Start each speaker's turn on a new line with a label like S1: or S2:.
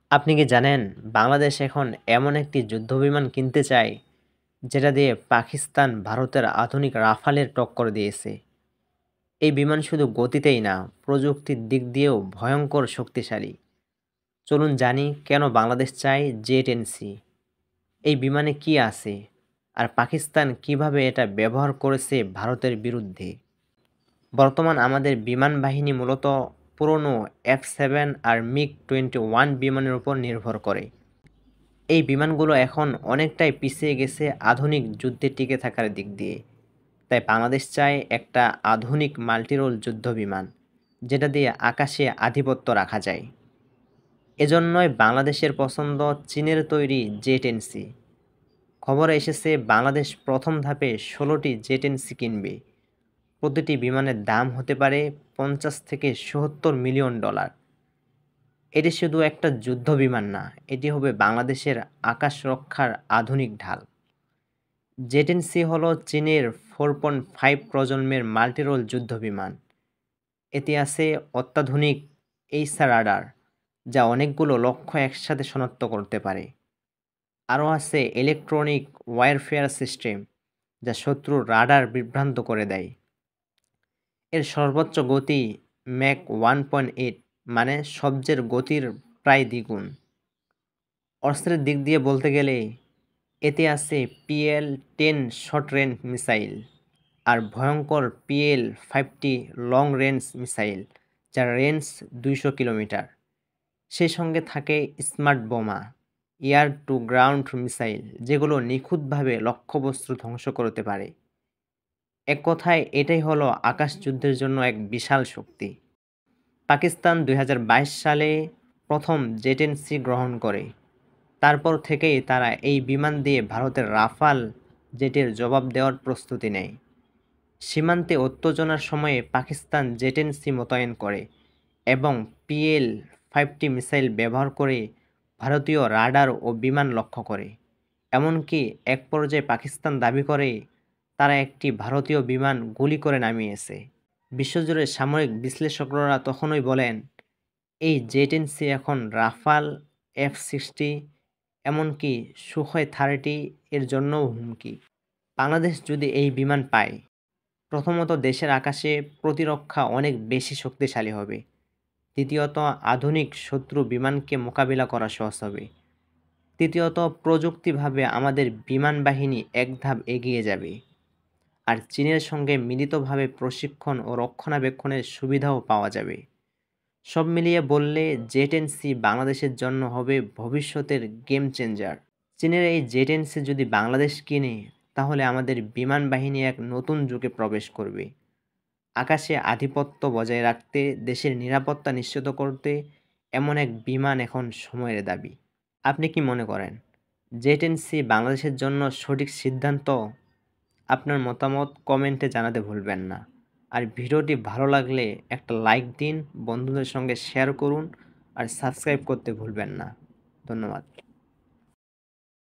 S1: আপনি কি জানেন বাংলাদেশ এখন এমন একটি যুদ্ধবিমান কিনতে চায় যেটা দিয়ে পাকিস্তান ভারতের আধুনিক রাফালের টক্কর দিয়েছে। এই বিমান শুধু গতিতেই না, প্রযুক্তির দিক দিয়েও ভয়ঙ্কর শক্তিশালী। চলুন জানি কেন বাংলাদেশ চায় জে-10সি। এই বিমানে কি আছে আর পাকিস্তান কিভাবে এটা ব্যবহার করেছে ভারতের বিরুদ্ধে। বর্তমান আমাদের বিমান বাহিনী মূলত পুরনো F-7 আর MiG-21 বিমানের উপর নির্ভর করে। এই বিমানগুলো এখন অনেকটাই পিছিয়ে গেছে আধুনিক যুদ্ধে টিকে থাকার দিক দিয়ে। তাই বাংলাদেশ চায় একটা আধুনিক মাল্টিরোল যুদ্ধবিমান, যেটা দিয়ে আকাশে আধিপত্য রাখা যায়। এজন্যই বাংলাদেশের পছন্দ চীনের তৈরি জে-10সি। খবরে এসেছে বাংলাদেশ প্রথম ধাপে ১৬টি জে-10সি কিনবে। প্রতিটি বিমানের দাম হতে পারে ৫০ থেকে ৭০ মিলিয়ন ডলার। এটি শুধু একটা যুদ্ধবিমান না, এটি হবে বাংলাদেশের আকাশ রক্ষার আধুনিক ঢাল। জে-10সি হলো চীনের 4.5 প্রজন্মের মাল্টিরোল যুদ্ধবিমান। এতে আছে অত্যাধুনিক এইসার রাডার, যা অনেকগুলো লক্ষ্য একসাথে শনাক্ত করতে পারে। আরও আছে ইলেকট্রনিক ওয়ারফেয়ার সিস্টেম, যা শত্রুর রাডার বিভ্রান্ত করে দেয়। এর সর্বোচ্চ গতি ম্যাক 1.8, মানে শব্দের গতির প্রায় দ্বিগুণ। অস্ত্রের দিক দিয়ে বলতে গেলে এতে আছে PL-10 শর্ট রেঞ্জ মিসাইল আর ভয়ঙ্কর PL-50 লং রেঞ্জ মিসাইল, যার রেঞ্জ ২০০ কিলোমিটার। সেই সঙ্গে থাকে স্মার্ট বোমা, এয়ার টু গ্রাউন্ড মিসাইল, যেগুলো নিখুঁতভাবে লক্ষ্যবস্তু ধ্বংস করতে পারে। এক কথায় এটাই হলো আকাশ যুদ্ধের জন্য এক বিশাল শক্তি। পাকিস্তান ২০২২ সালে প্রথম জে-10সি গ্রহণ করে। তারপর থেকেই তারা এই বিমান দিয়ে ভারতের রাফাল জেটের জবাব দেওয়ার প্রস্তুতি নেয়। সীমান্তে উত্তেজনার সময়ে পাকিস্তান জে-10সি মোতায়েন করে এবং PL-50 মিসাইল ব্যবহার করে ভারতীয় রাডার ও বিমান লক্ষ্য করে। এমনকি এক পর্যায়ে পাকিস্তান দাবি করে তারা একটি ভারতীয় বিমান গুলি করে নামিয়েছে। বিশ্বজুড়ে সামরিক বিশ্লেষকরা তখনই বলেন, এই জে-10সি এখন রাফাল, F-60, এমনকি সুখয় 30 এর জন্যও হুমকি। বাংলাদেশ যদি এই বিমান পায়, প্রথমত দেশের আকাশে প্রতিরক্ষা অনেক বেশি শক্তিশালী হবে। দ্বিতীয়ত আধুনিক শত্রু বিমানকে মোকাবিলা করা সহজ হবে। তৃতীয়ত প্রযুক্তিভাবে আমাদের বিমান বাহিনী এক ধাপ এগিয়ে যাবে। আর চীনের সঙ্গে মিলিতভাবে প্রশিক্ষণ ও রক্ষণাবেক্ষণের সুবিধাও পাওয়া যাবে। সব মিলিয়ে বললে জে-10সি বাংলাদেশের জন্য হবে ভবিষ্যতের গেম চেঞ্জার। চীনের এই জে-10সি যদি বাংলাদেশ কিনে, তাহলে আমাদের বিমান বাহিনী এক নতুন যুগে প্রবেশ করবে। আকাশে আধিপত্য বজায় রাখতে, দেশের নিরাপত্তা নিশ্চিত করতে এমন এক বিমান এখন সময়ের দাবি। আপনি কি মনে করেন জে-10সি বাংলাদেশের জন্য সঠিক সিদ্ধান্ত? আপনার মতামত কমেন্টে জানাতে ভুলবেন না। আর ভিডিওটি ভালো লাগলে একটা লাইক দিন, বন্ধুদের সঙ্গে শেয়ার করুন আর সাবস্ক্রাইব করতে ভুলবেন না। ধন্যবাদ।